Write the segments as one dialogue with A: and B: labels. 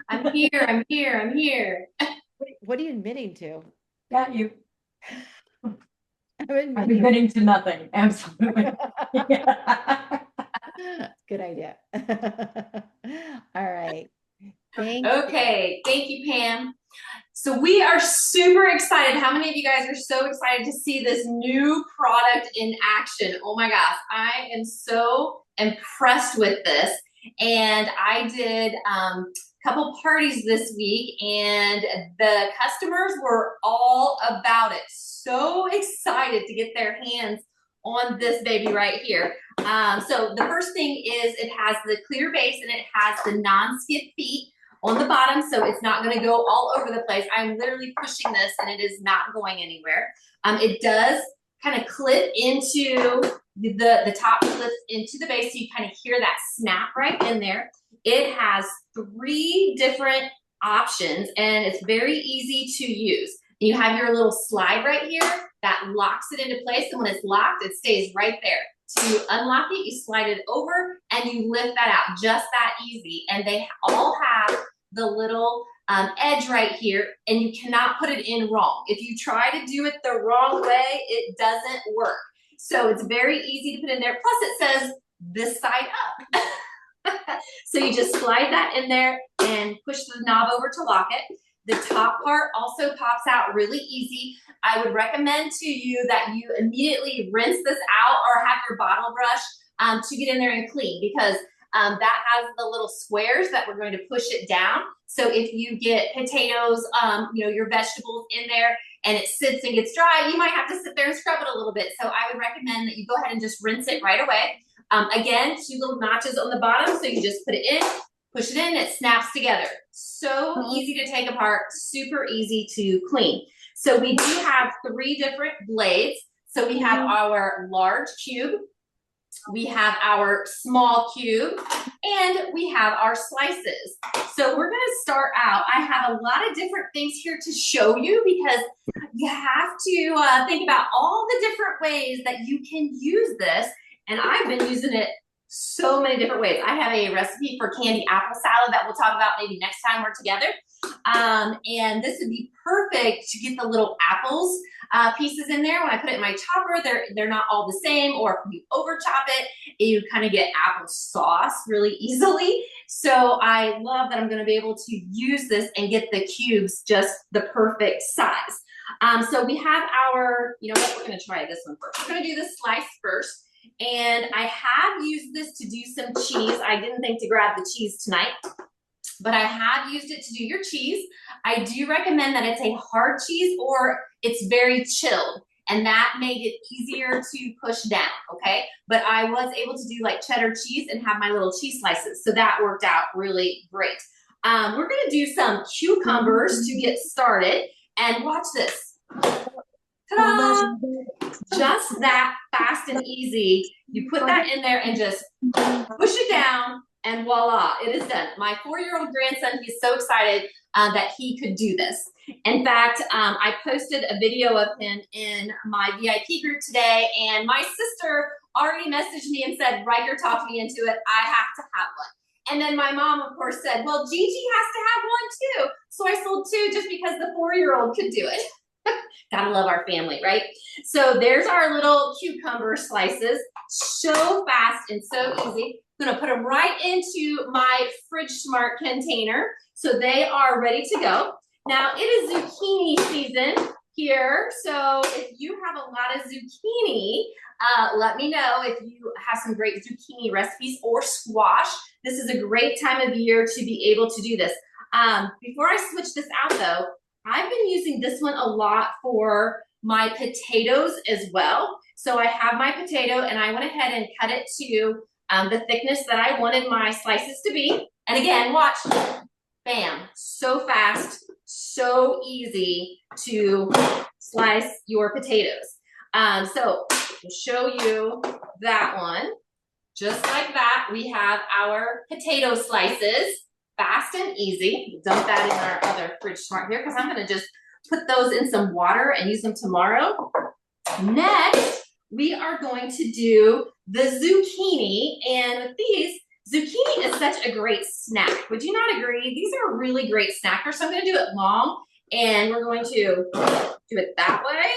A: I'm here, I'm here, I'm here.
B: What are you admitting to?
C: Yeah, you,
B: I'm
C: I'm
B: admitting.
C: admitting to nothing. Absolutely. Yeah.
B: Good idea. All right. Thank you.
A: Okay, thank you, Pam. So we are super excited. How many of you guys are so excited to see this new product in action? Oh my gosh, I am so impressed with this. And I did a couple parties this week, and the customers were all about it. So excited to get their hands on this baby right here. So the first thing is it has the clear base and it has the non-skid feet on the bottom, so it's not going to go all over the place. I'm literally pushing this and it is not going anywhere. It does kind of clip into the top clips into the base, so you kind of hear that snap right in there. It has 3 different options and it's very easy to use. You have your little slide right here that locks it into place, and when it's locked, it stays right there. To unlock it, you slide it over and you lift that out, just that easy. And they all have the little edge right here, and you cannot put it in wrong. If you try to do it the wrong way, it doesn't work. So it's very easy to put in there. Plus it says this side up. So you just slide that in there and push the knob over to lock it. The top part also pops out really easy. I would recommend to you that you immediately rinse this out or have your bottle brush to get in there and clean, because that has the little squares that we're going to push it down. So if you get potatoes, your vegetables in there and it sits and gets dry, you might have to sit there and scrub it a little bit. So I would recommend that you go ahead and just rinse it right away. Again, 2 little notches on the bottom, so you just put it in, push it in, it snaps together. So easy to take apart, super easy to clean. So we do have 3 different blades. So we have our large cube, we have our small cube, and we have our slices. So we're gonna start out. I have a lot of different things here to show you, because you have to think about all the different ways that you can use this. And I've been using it so many different ways. I have a recipe for candy apple salad that we'll talk about maybe next time we're together. And this would be perfect to get the little apples pieces in there. When I put it in my chopper, they're not all the same, or if you over chop it, you kind of get apple sauce really easily. So I love that I'm going to be able to use this and get the cubes just the perfect size. So we have our, you know what, we're going to try this one first. We're going to do the slice first. And I have used this to do some cheese. I didn't think to grab the cheese tonight, but I have used it to do your cheese. I do recommend that it's a hard cheese or it's very chilled, and that made it easier to push down, okay? But I was able to do like cheddar cheese and have my little cheese slices, so that worked out really great. We're gonna do some cucumbers to get started, and watch this. Ta-da! Just that fast and easy. You put that in there and just push it down, and voila, it is done. My 4-year-old grandson, he's so excited that he could do this. In fact, I posted a video of him in my VIP group today, and my sister already messaged me and said, Riker talked me into it. I have to have one. And then my mom, of course, said, well, Gigi has to have one too. So I sold 2 just because the 4-year-old could do it. Gotta love our family, right? So there's our little cucumber slices. So fast and so easy. I'm gonna put them right into my Fridge Smart container, so they are ready to go. Now it is zucchini season here, so if you have a lot of zucchini, let me know if you have some great zucchini recipes, or squash. This is a great time of year to be able to do this. Before I switch this out though, I've been using this one a lot for my potatoes as well. So I have my potato and I went ahead and cut it to the thickness that I wanted my slices to be. And again, watch, bam, so fast, so easy to slice your potatoes. So to show you that one, just like that, we have our potato slices. Fast and easy. Dump that in our other Fridge Smart here, because I'm going to just put those in some water and use them tomorrow. Next, we are going to do the zucchini, and with these, zucchini is such a great snack. Would you not agree? These are really great snackers. So I'm going to do it long, and we're going to do it that way.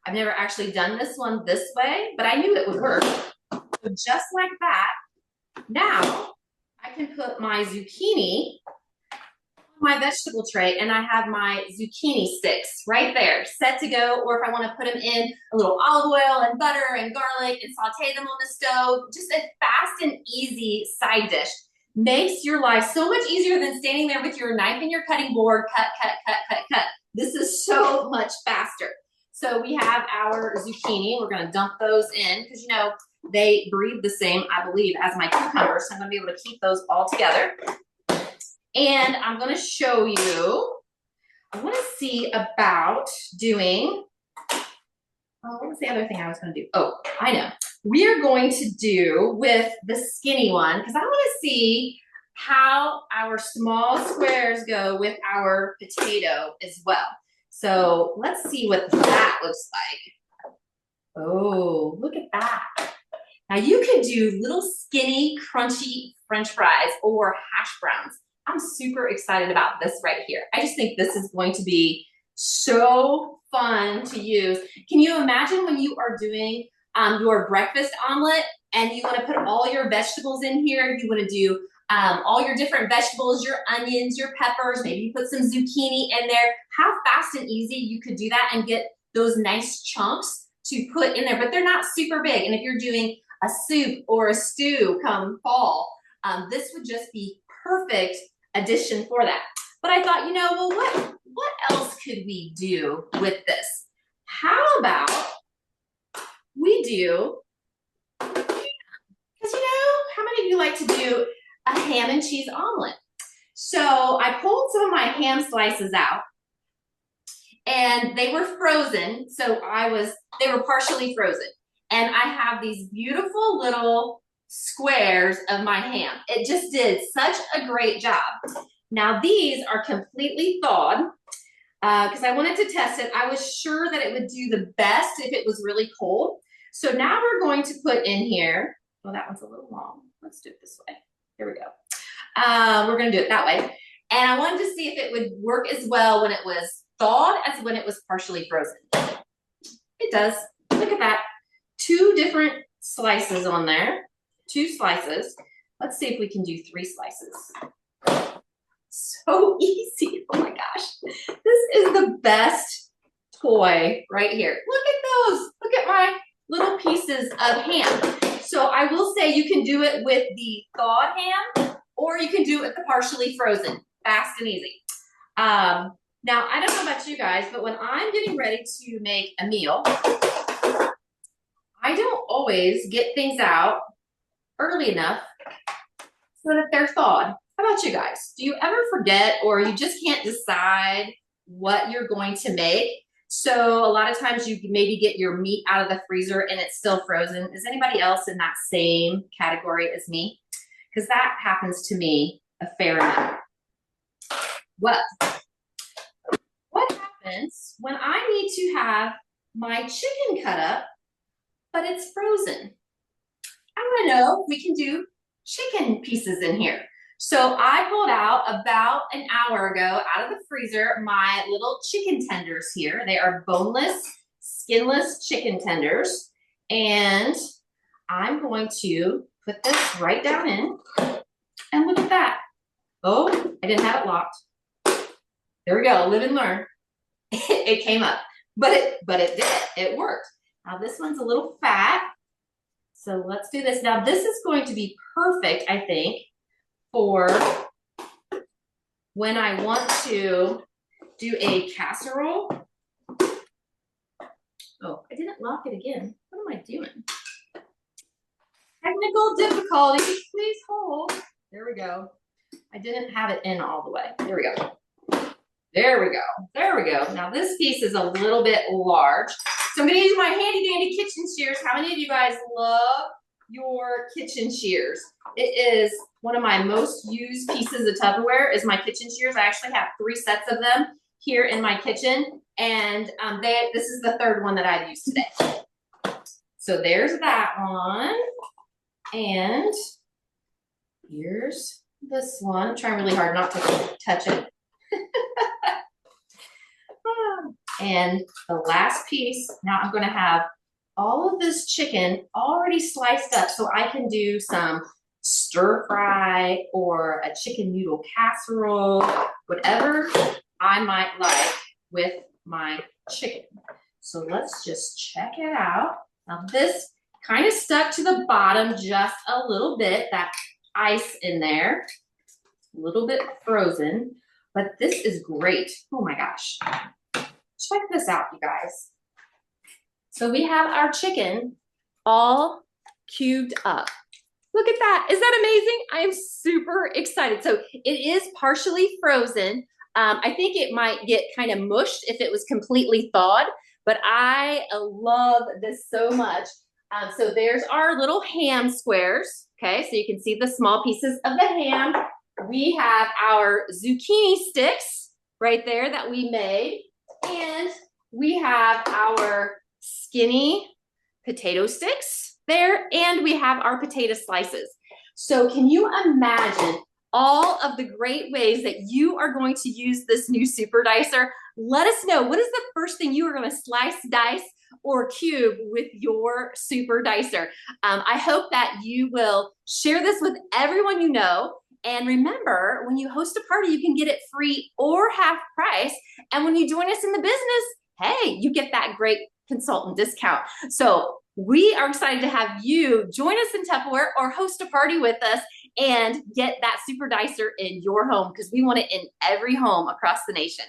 A: I've never actually done this one this way, but I knew it would work. So just like that, now I can put my zucchini my vegetable tray, and I have my zucchini sticks right there, set to go. Or if I want to put them in a little olive oil and butter and garlic and saute them on the stove, just a fast and easy side dish. Makes your life so much easier than standing there with your knife and your cutting board, cut, cut, cut, cut, cut. This is so much faster. So we have our zucchini. We're going to dump those in because, you know, they breathe the same, I believe, as my cucumbers. So I'm going to be able to keep those all together. And I'm going to show you, I want to see about doing, what was the other thing I was going to do? Oh, I know. We are going to do with the skinny one, because I want to see how our small squares go with our potato as well. So let's see what that looks like. Oh, look at that. Now you could do little skinny, crunchy French fries or hash browns. I'm super excited about this right here. I just think this is going to be so fun to use. Can you imagine when you are doing your breakfast omelet and you want to put all your vegetables in here? You want to do all your different vegetables, your onions, your peppers, maybe you put some zucchini in there. How fast and easy you could do that and get those nice chunks to put in there, but they're not super big. And if you're doing a soup or a stew come fall, this would just be perfect addition for that. But I thought, you know, well, what else could we do with this? How about we do, because you know, how many of you like to do a ham and cheese omelet? So I pulled some of my ham slices out, and they were frozen. So they were partially frozen. And I have these beautiful little squares of my ham. It just did such a great job. Now these are completely thawed because I wanted to test it. I was sure that it would do the best if it was really cold. So now we're going to put in here, well, that one's a little long. Let's do it this way. Here we go. We're going to do it that way. And I wanted to see if it would work as well when it was thawed as when it was partially frozen. It does. Look at that. 2 different slices on there. 2 slices. Let's see if we can do 3 slices. So easy. Oh my gosh. This is the best toy right here. Look at those. Look at my little pieces of ham. So I will say you can do it with the thawed ham, or you can do it with the partially frozen. Fast and easy. Now, I don't know about you guys, but when I'm getting ready to make a meal, I don't always get things out early enough so that they're thawed. How about you guys? Do you ever forget, or you just can't decide what you're going to make? So a lot of times you maybe get your meat out of the freezer and it's still frozen. Is anybody else in that same category as me? Because that happens to me a fair amount. What happens when I need to have my chicken cut up, but it's frozen? I want to know if we can do chicken pieces in here. So I pulled out about an hour ago out of the freezer my little chicken tenders here. They are boneless, skinless chicken tenders. And I'm going to put this right down in. And look at that. Oh, I didn't have it locked. There we go, live and learn. It came up, but it did, it worked. Now this one's a little fat. So let's do this. Now this is going to be perfect, I think, for when I want to do a casserole. Oh, I didn't lock it again. What am I doing? Technical difficulty, please hold. There we go. I didn't have it in all the way. There we go. There we go. There we go. Now this piece is a little bit large. So I'm going to use my handy dandy kitchen shears. How many of you guys love your kitchen shears? It is one of my most used pieces of Tupperware is my kitchen shears. I actually have 3 sets of them here in my kitchen. And this is the 3rd one that I've used today. So there's that one. And here's this one. I'm trying really hard not to touch it. And the last piece, now I'm gonna have all of this chicken already sliced up so I can do some stir fry or a chicken noodle casserole, whatever I might like with my chicken. So let's just check it out. Now this kind of stuck to the bottom just a little bit, that ice in there, a little bit frozen, but this is great. Oh my gosh. Check this out, you guys. So we have our chicken all cubed up. Look at that. Is that amazing? I am super excited. So it is partially frozen. I think it might get kind of mushed if it was completely thawed, but I love this so much. So there's our little ham squares. Okay, so you can see the small pieces of the ham. We have our zucchini sticks right there that we made. And we have our skinny potato sticks there, and we have our potato slices. So can you imagine all of the great ways that you are going to use this new super dicer? Let us know, what is the first thing you are going to slice, dice, or cube with your super dicer? I hope that you will share this with everyone you know. And remember, when you host a party, you can get it free or half price. And when you join us in the business, hey, you get that great consultant discount. So we are excited to have you join us in Tupperware or host a party with us and get that super dicer in your home, because we want it in every home across the nation.